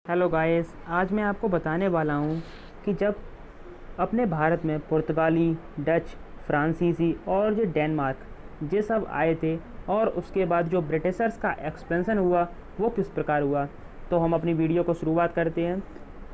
Hello guys, आज मैं आपको बताने वाला हूँ कि जब अपने भारत में पुर्तगाली, डच, फ्रांसीसी और जो डेनमार्क ये सब आए थे और उसके बाद जो ब्रिटिशर्स का एक्सपेंशन हुआ वो किस प्रकार हुआ। तो हम अपनी वीडियो को शुरुआत करते हैं।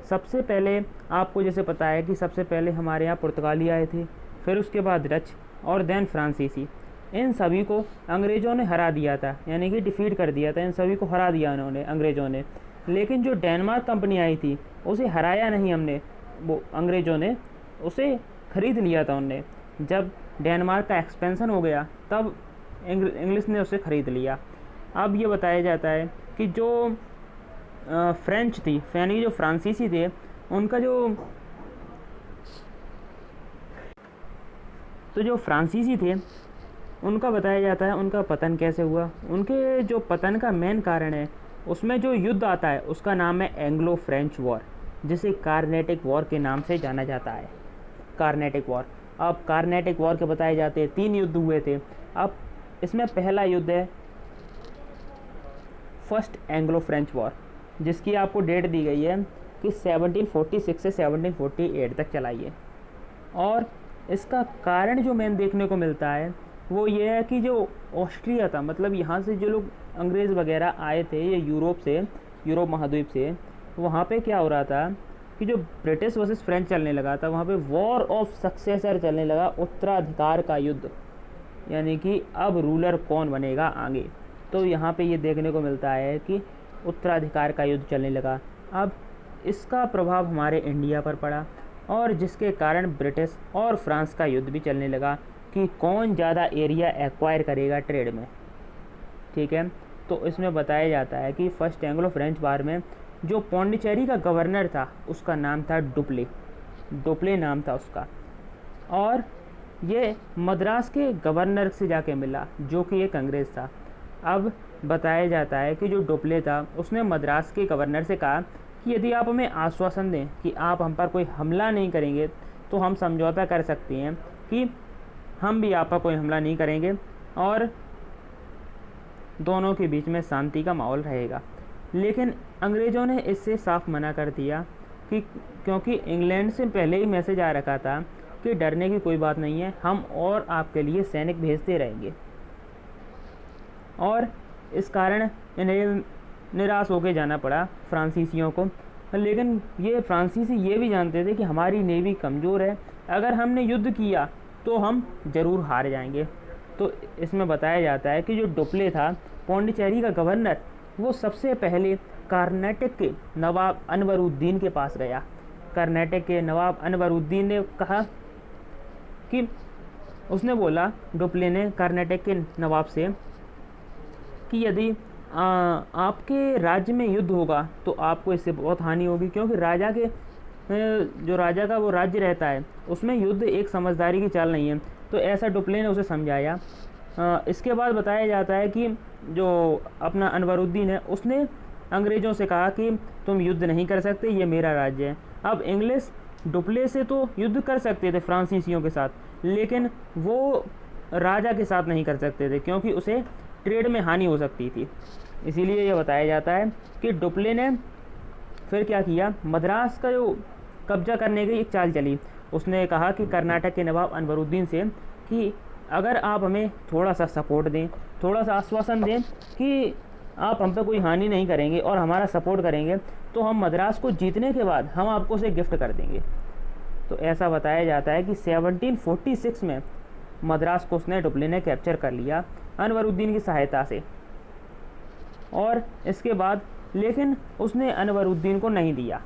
सबसे पहले आपको जैसे पता है कि सबसे पहले हमारे यहाँ पुर्तगाली आए थे, फिर उसके बाद डच और देन फ्रांसीसी। इन सभी को अंग्रेज़ों ने हरा दिया था, यानी कि डिफीट कर दिया था। इन सभी को हरा दिया उन्होंने, अंग्रेज़ों ने। लेकिन जो डेनमार्क कंपनी आई थी उसे हराया नहीं हमने, वो अंग्रेज़ों ने उसे ख़रीद लिया था उनने। जब डेनमार्क का एक्सपेंशन हो गया तब इंग्लिश ने उसे ख़रीद लिया। अब ये बताया जाता है कि जो फ्रेंच थी, यानी जो फ्रांसीसी थे, उनका जो फ्रांसीसी थे उनका बताया जाता है उनका पतन कैसे हुआ। उनके जो पतन का मेन कारण है, उसमें जो युद्ध आता है उसका नाम है एंग्लो फ्रेंच वॉर, जिसे कार्नेटिक वॉर के नाम से जाना जाता है। कार्नेटिक वॉर। अब कार्नेटिक वॉर के बताए जाते हैं 3 युद्ध हुए थे। अब इसमें पहला युद्ध है फर्स्ट एंग्लो फ्रेंच वॉर, जिसकी आपको डेट दी गई है कि 1746 से 1748 तक चलाई है। और इसका कारण जो मेन देखने को मिलता है वो ये है कि जो ऑस्ट्रिया था, मतलब यहाँ से जो लोग अंग्रेज़ वगैरह आए थे ये यूरोप महाद्वीप से, वहाँ पे क्या हो रहा था कि जो ब्रिटिश वर्सेस फ्रेंच चलने लगा था, वहाँ पे वॉर ऑफ सक्सेसर चलने लगा, उत्तराधिकार का युद्ध, यानी कि अब रूलर कौन बनेगा आगे। तो यहाँ पे ये देखने को मिलता है कि उत्तराधिकार का युद्ध चलने लगा। अब इसका प्रभाव हमारे इंडिया पर पड़ा और जिसके कारण ब्रिटिश और फ्रांस का युद्ध भी चलने लगा कि कौन ज़्यादा एरिया एक्वायर करेगा ट्रेड में। ठीक है, तो इसमें बताया जाता है कि फर्स्ट एंग्लो फ्रेंच वार में जो पौंडीचेरी का गवर्नर था उसका नाम था डुप्ले नाम था उसका, और ये मद्रास के गवर्नर से जाके मिला जो कि एक अंग्रेज़ था। अब बताया जाता है कि जो डुप्ले था उसने मद्रास के गवर्नर से कहा कि यदि आप हमें आश्वासन दें कि आप हम पर कोई हमला नहीं करेंगे तो हम समझौता कर सकते हैं कि हम भी आप पर कोई हमला नहीं करेंगे और दोनों के बीच में शांति का माहौल रहेगा। लेकिन अंग्रेज़ों ने इससे साफ मना कर दिया कि क्योंकि इंग्लैंड से पहले ही मैसेज आ रखा था कि डरने की कोई बात नहीं है, हम और आपके लिए सैनिक भेजते रहेंगे। और इस कारण इन्हें निराश होकर जाना पड़ा फ्रांसीसियों को। लेकिन ये फ्रांसीसी ये भी जानते थे कि हमारी नेवी कमज़ोर है, अगर हमने युद्ध किया तो हम ज़रूर हार जाएंगे। तो इसमें बताया जाता है कि जो डुप्ले था, पौंडीचेरी का गवर्नर, वो सबसे पहले कर्नाटक के नवाब अनवरुद्दीन के पास गया। कर्नाटक के नवाब अनवरुद्दीन ने कहा कि उसने बोला, डुप्ले ने कर्नाटक के नवाब से कि यदि आपके राज्य में युद्ध होगा तो आपको इससे बहुत हानि होगी, क्योंकि जो राजा का वो राज्य रहता है उसमें युद्ध एक समझदारी की चाल नहीं है। तो ऐसा डुप्ले ने उसे समझाया। इसके बाद बताया जाता है कि जो अपना अनवरुद्दीन है उसने अंग्रेज़ों से कहा कि तुम युद्ध नहीं कर सकते, ये मेरा राज्य है। अब इंग्लिश डुप्ले से तो युद्ध कर सकते थे फ्रांसीसियों के साथ, लेकिन वो राजा के साथ नहीं कर सकते थे क्योंकि उसे ट्रेड में हानि हो सकती थी। इसीलिए यह बताया जाता है कि डुप्ले ने फिर क्या किया, मद्रास का जो कब्जा करने की एक चाल चली। उसने कहा कि कर्नाटक के नवाब अनवरुद्दीन से कि अगर आप हमें थोड़ा सा सपोर्ट दें, थोड़ा सा आश्वासन दें कि आप हम पे कोई हानि नहीं करेंगे और हमारा सपोर्ट करेंगे, तो हम मद्रास को जीतने के बाद हम आपको उसे गिफ्ट कर देंगे। तो ऐसा बताया जाता है कि 1746 में मद्रास को उसने डुप्ले ने कैप्चर कर लिया अनवरुद्दीन की सहायता से। और इसके बाद लेकिन उसने अनवरुद्दीन को नहीं दिया।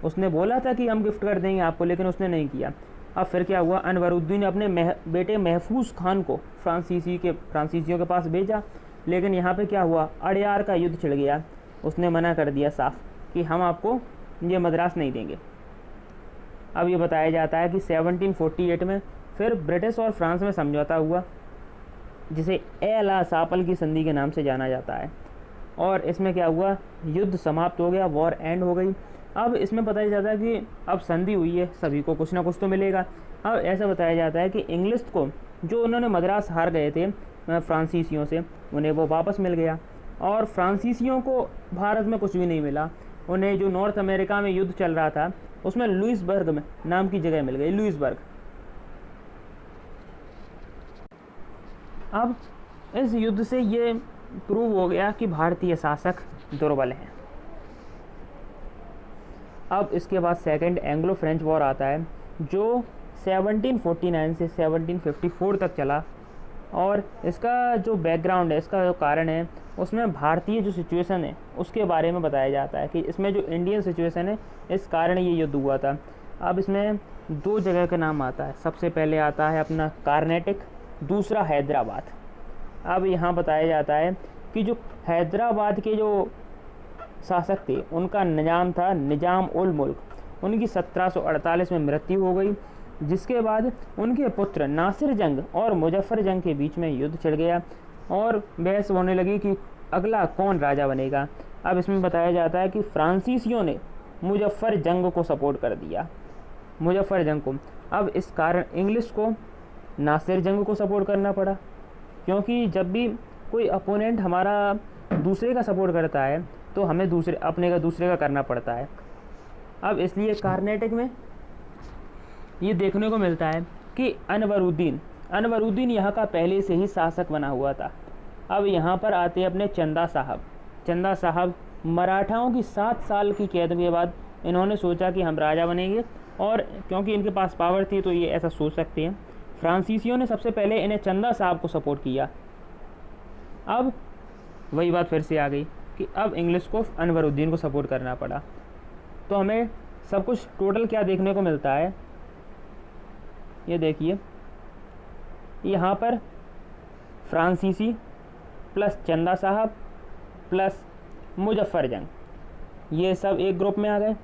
उसने बोला था कि हम गिफ्ट कर देंगे आपको, लेकिन उसने नहीं किया। अब फिर क्या हुआ, अनवरुद्दीन ने अपने बेटे महफूज खान को फ्रांसीसियों के पास भेजा। लेकिन यहाँ पे क्या हुआ, अड़यार का युद्ध छिड़ गया। उसने मना कर दिया साफ कि हम आपको ये मद्रास नहीं देंगे। अब ये बताया जाता है कि 1748 में फिर ब्रिटिश और फ्रांस में समझौता हुआ, जिसे एला सापल की संधि के नाम से जाना जाता है। और इसमें क्या हुआ, युद्ध समाप्त हो गया, वॉर एंड हो गई। अब इसमें बताया जाता है कि अब संधि हुई है, सभी को कुछ ना कुछ तो मिलेगा। अब ऐसा बताया जाता है कि इंग्लिश को जो उन्होंने मद्रास हार गए थे फ्रांसीसियों से, उन्हें वो वापस मिल गया और फ्रांसीसियों को भारत में कुछ भी नहीं मिला। उन्हें जो नॉर्थ अमेरिका में युद्ध चल रहा था उसमें लुइसबर्ग में नाम की जगह मिल गई, लुइसबर्ग। अब इस युद्ध से ये प्रूव हो गया कि भारतीय शासक दुर्बल हैं। अब इसके बाद सेकेंड एंग्लो फ्रेंच वॉर आता है जो 1749 से 1754 तक चला, और इसका जो बैकग्राउंड है, इसका जो कारण है, उसमें भारतीय जो सिचुएशन है उसके बारे में बताया जाता है कि इसमें जो इंडियन सिचुएशन है इस कारण ये युद्ध हुआ था। अब इसमें दो जगह का नाम आता है, सबसे पहले आता है अपना कार्नेटिक, दूसरा हैदराबाद। अब यहाँ बताया जाता है कि जो हैदराबाद के जो शासक थे उनका निजाम था निजाम उल मुल्क, उनकी 1748 में मृत्यु हो गई, जिसके बाद उनके पुत्र नासिर जंग और मुजफ्फर जंग के बीच में युद्ध छिड़ गया और बहस होने लगी कि अगला कौन राजा बनेगा। अब इसमें बताया जाता है कि फ्रांसीसियों ने मुजफ्फर जंग को सपोर्ट कर दिया, मुजफ्फर जंग को। अब इस कारण इंग्लिश को नासिर जंग को सपोर्ट करना पड़ा, क्योंकि जब भी कोई अपोनेंट हमारा दूसरे का सपोर्ट करता है तो हमें अपने का दूसरे का करना पड़ता है। अब इसलिए कार्नेटिक में ये देखने को मिलता है कि अनवरुद्दीन यहाँ का पहले से ही शासक बना हुआ था। अब यहाँ पर आते हैं अपने चंदा साहब मराठाओं की 7 साल की कैद के बाद इन्होंने सोचा कि हम राजा बनेंगे, और क्योंकि इनके पास पावर थी तो ये ऐसा सोच सकते हैं। फ्रांसीसियों ने सबसे पहले इन्हें चंदा साहब को सपोर्ट किया। अब वही बात फिर से आ गई कि अब इंग्लिश को अनवरुद्दीन को सपोर्ट करना पड़ा। तो हमें सब कुछ टोटल क्या देखने को मिलता है, ये देखिए, यहाँ पर फ्रांसीसी प्लस चंदा साहब प्लस मुजफ्फर जंग, ये सब एक ग्रुप में आ गए।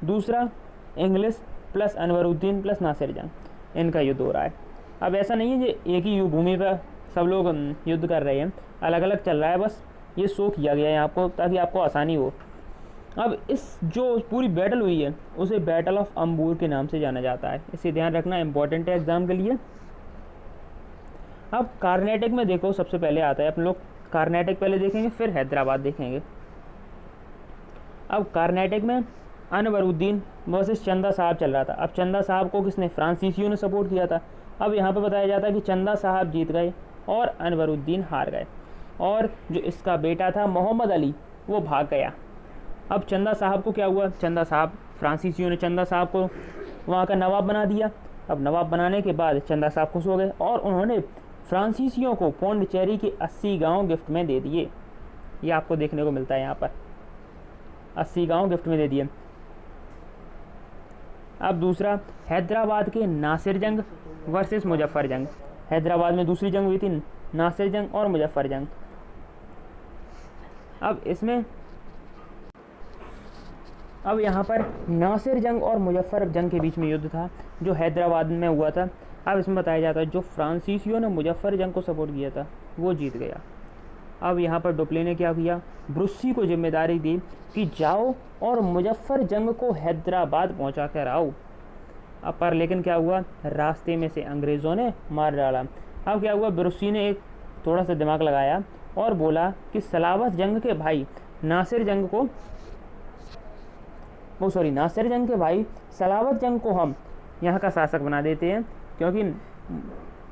दूसरा English plus Anwaruddin plus Nasir Jang, इनका युद्ध हो रहा है। अब ऐसा नहीं है कि एक ही भूमि पर सब लोग युद्ध कर रहे हैं, अलग अलग चल रहा है, बस ये शो किया गया है आपको ताकि आपको आसानी हो। अब इस जो पूरी बैटल हुई है उसे बैटल ऑफ अंबूर के नाम से जाना जाता है, इसे ध्यान रखना, इंपॉर्टेंट है एग्जाम के लिए। अब कार्नेटिक में देखो, सबसे पहले आता है, अपन लोग कार्नेटिक पहले देखेंगे फिर हैदराबाद देखेंगे। अब कार्नेटिक में अनवरुद्दीन वर्सेस चंदा साहब चल रहा था। अब चंदा साहब को किसने, फ्रांसीसियों ने सपोर्ट किया था। अब यहाँ पर बताया जाता है कि चंदा साहब जीत गए और अनवरुद्दीन हार गए, और जो इसका बेटा था मोहम्मद अली वो भाग गया। अब चंदा साहब को क्या हुआ, फ्रांसीसियों ने चंदा साहब को वहाँ का नवाब बना दिया। अब नवाब बनाने के बाद चंदा साहब खुश हो गए और उन्होंने फ्रांसीसियों को पौंडीचेरी के 80 गांव गिफ्ट में दे दिए। ये आपको देखने को मिलता है, यहाँ पर 80 गांव गिफ्ट में दे दिए। अब दूसरा हैदराबाद के नासिर जंग वर्सेस मुजफ्फर जंग। हैदराबाद में दूसरी जंग हुई थी, नासिर जंग और मुजफ्फर जंग। अब यहाँ पर नासिर जंग और मुजफ्फर जंग के बीच में युद्ध था जो हैदराबाद में हुआ था। अब इसमें बताया जाता है जो फ्रांसीसियों ने मुजफ्फर जंग को सपोर्ट किया था वो जीत गया। अब यहाँ पर डुप्ले ने क्या किया, ब्रुस्सी को जिम्मेदारी दी कि जाओ और मुजफ्फर जंग को हैदराबाद पहुँचा कर आओ। अब पर लेकिन क्या हुआ, रास्ते में से अंग्रेज़ों ने मार डाला। अब क्या हुआ, ब्रुस्सी ने एक थोड़ा सा दिमाग लगाया और बोला कि नासिर जंग के भाई सलावत जंग को हम यहाँ का शासक बना देते हैं, क्योंकि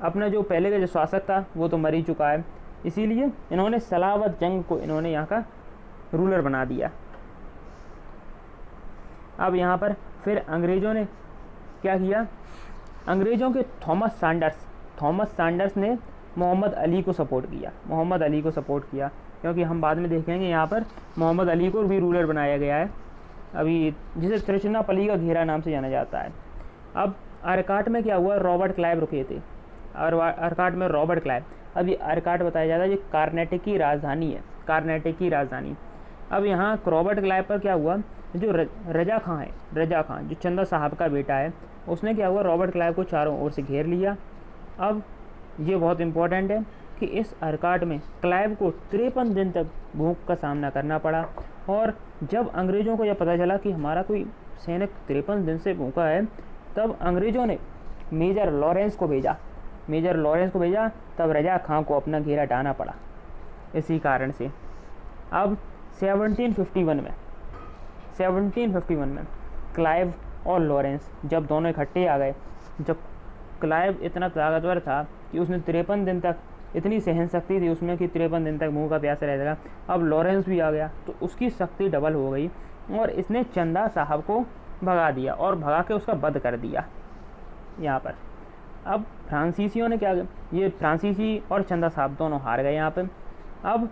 अपना जो पहले का जो शासक था वो तो मर ही चुका है, इसीलिए इन्होंने सलावत जंग को इन्होंने यहाँ का रूलर बना दिया। अब यहाँ पर फिर अंग्रेज़ों ने क्या किया, अंग्रेज़ों के थॉमस सैंडर्स ने मोहम्मद अली को सपोर्ट किया, क्योंकि हम बाद में देखेंगे यहाँ पर मोहम्मद अली को भी रूलर बनाया गया है अभी, जिसे त्रिचनापल्ली का घेरा नाम से जाना जाता है। अब अरकाट में क्या हुआ, रॉबर्ट क्लाइव रुके थे, और अरकाट में रॉबर्ट क्लाइव, अब ये अरकाट बताया जाता है ये कार्नेटिक की राजधानी। अब यहाँ रॉबर्ट क्लाइव पर क्या हुआ, जो रजा खां जो चंदा साहब का बेटा है, उसने क्या हुआ, रॉबर्ट क्लाइव को चारों ओर से घेर लिया। अब ये बहुत इंपॉर्टेंट है कि इस अरकाट में क्लाइव को 53 दिन तक भूख का सामना करना पड़ा, और जब अंग्रेज़ों को यह पता चला कि हमारा कोई सैनिक 53 दिन से भूखा है, तब अंग्रेज़ों ने मेजर लॉरेंस को भेजा, तब रजा खां को अपना घेरा डालना पड़ा इसी कारण से। अब 1751 1751 में क्लाइव और लॉरेंस जब दोनों इकट्ठे आ गए, जब क्लाइव इतना ताकतवर था कि उसने 53 दिन तक, इतनी सहन शक्ति थी उसमें कि 53 दिन तक मुंह का प्यासा रहेगा, अब लॉरेंस भी आ गया तो उसकी शक्ति डबल हो गई और इसने चंदा साहब को भगा दिया और भगा के उसका वध कर दिया यहाँ पर। अब फ्रांसीसियों ने क्या, ये फ्रांसीसी और चंदा साहब दोनों हार गए यहाँ पे। अब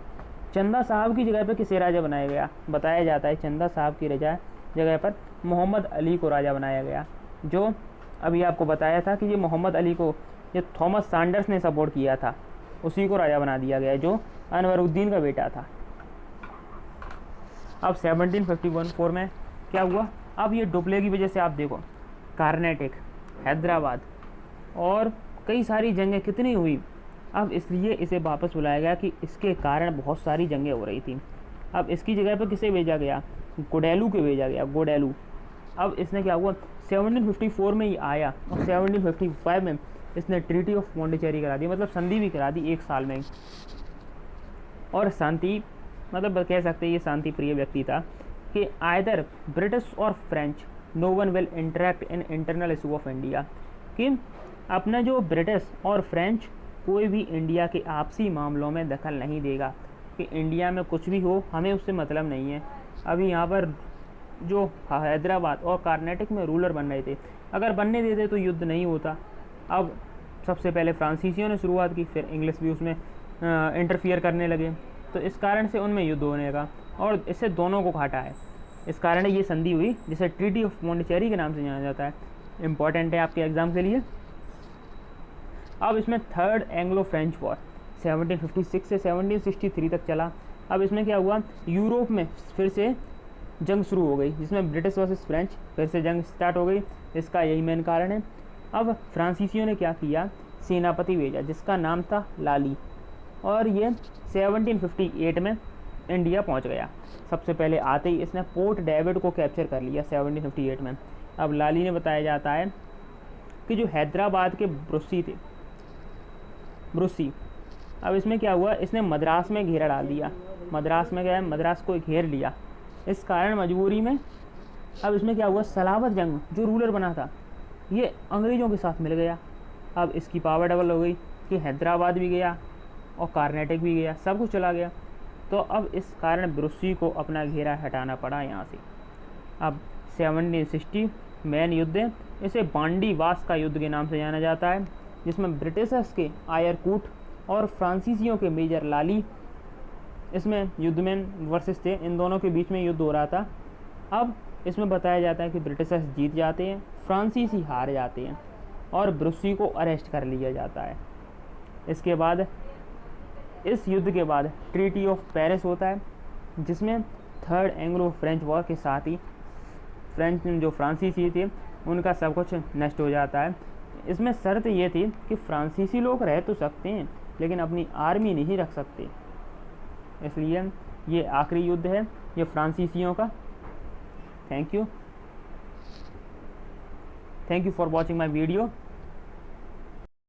चंदा साहब की जगह पे किसे राजा बनाया गया? बताया जाता है चंदा साहब की जगह पर मोहम्मद अली को राजा बनाया गया, जो अभी आपको बताया था कि ये मोहम्मद अली को ये थॉमस सैंडर्स ने सपोर्ट किया था, उसी को राजा बना दिया गया जो अनवरुद्दीन का बेटा था। अब 1754 में क्या हुआ? अब ये डुप्ले की वजह से आप देखो कर्नाटक, हैदराबाद और कई सारी जंगें कितनी हुई। अब इसलिए इसे वापस बुलाया गया कि इसके कारण बहुत सारी जंगें हो रही थी। अब इसकी जगह पर किसे भेजा गया? गोडेलू को भेजा गया, गोडेलू। अब इसने क्या हुआ, 1754 में ही आया और 1755 में इसने ट्रीटी ऑफ पौंडीचेरी करा दी, मतलब संधि भी करा दी 1 साल में। और शांति, मतलब कह सकते हैं ये शांति प्रिय व्यक्ति था कि आइदर ब्रिटिश और French no one will interact in internal issue of India, कि अपना जो ब्रिटिश और फ्रेंच कोई भी इंडिया के आपसी मामलों में दखल नहीं देगा, कि इंडिया में कुछ भी हो हमें उससे मतलब नहीं है। अभी यहाँ पर जो हैदराबाद और कर्नाटक में रूलर बन रहे थे, अगर बनने देते तो युद्ध नहीं होता। अब सबसे पहले फ्रांसीसियों ने शुरुआत की, फिर इंग्लिश भी उसमें इंटरफियर करने लगे, तो इस कारण से उनमें युद्ध होने लगा और इससे दोनों को घाटा है। इस कारण ये संधि हुई जिसे ट्रीटी ऑफ पौंडीचेरी के नाम से जाना जाता है। इम्पॉर्टेंट है आपके एग्जाम के लिए। अब इसमें थर्ड एंग्लो फ्रेंच वॉर 1756 से 1763 तक चला। अब इसमें क्या हुआ, यूरोप में फिर से जंग शुरू हो गई, जिसमें ब्रिटिश वर्सेस फ्रेंच फिर से जंग स्टार्ट हो गई। इसका यही मेन कारण है। अब फ्रांसीसियों ने क्या किया, सेनापति भेजा जिसका नाम था लाली, और ये 1758 में इंडिया पहुंच गया। सबसे पहले आते ही इसने पोर्ट डेविड को कैप्चर कर लिया 1758 में। अब लाली ने, बताया जाता है कि जो हैदराबाद के ब्रुसी, अब इसमें क्या हुआ, इसने मद्रास में घेरा डाल दिया। मद्रास में गया, मद्रास को घेर लिया। इस कारण मजबूरी में अब इसमें क्या हुआ, सलावत जंग जो रूलर बना था ये अंग्रेज़ों के साथ मिल गया। अब इसकी पावर डबल हो गई कि हैदराबाद भी गया और कर्नाटक भी गया, सब कुछ चला गया। तो अब इस कारण ब्रुसी को अपना घेरा हटाना पड़ा यहाँ से। अब 1760 मेन युद्ध है, इसे बांडीवास का युद्ध के नाम से जाना जाता है, जिसमें ब्रिटिशर्स के आयरकूट और फ्रांसीसियों के मेजर लाली इसमें युद्ध में वर्सेस थे। इन दोनों के बीच में युद्ध हो रहा था। अब इसमें बताया जाता है कि ब्रिटिशर्स जीत जाते हैं, फ्रांसीसी हार जाते हैं और ब्रुसी को अरेस्ट कर लिया जाता है। इसके बाद, इस युद्ध के बाद ट्रीटी ऑफ पेरिस होता है, जिसमें थर्ड एंग्लो फ्रेंच वॉर के साथ ही फ्रेंच जो फ्रांसीसी थे उनका सब कुछ नष्ट हो जाता है। इसमें शर्त ये थी कि फ्रांसीसी लोग रह तो सकते हैं लेकिन अपनी आर्मी नहीं रख सकते, इसलिए ये आखिरी युद्ध है ये फ्रांसीसियों का। Thank you for watching my video.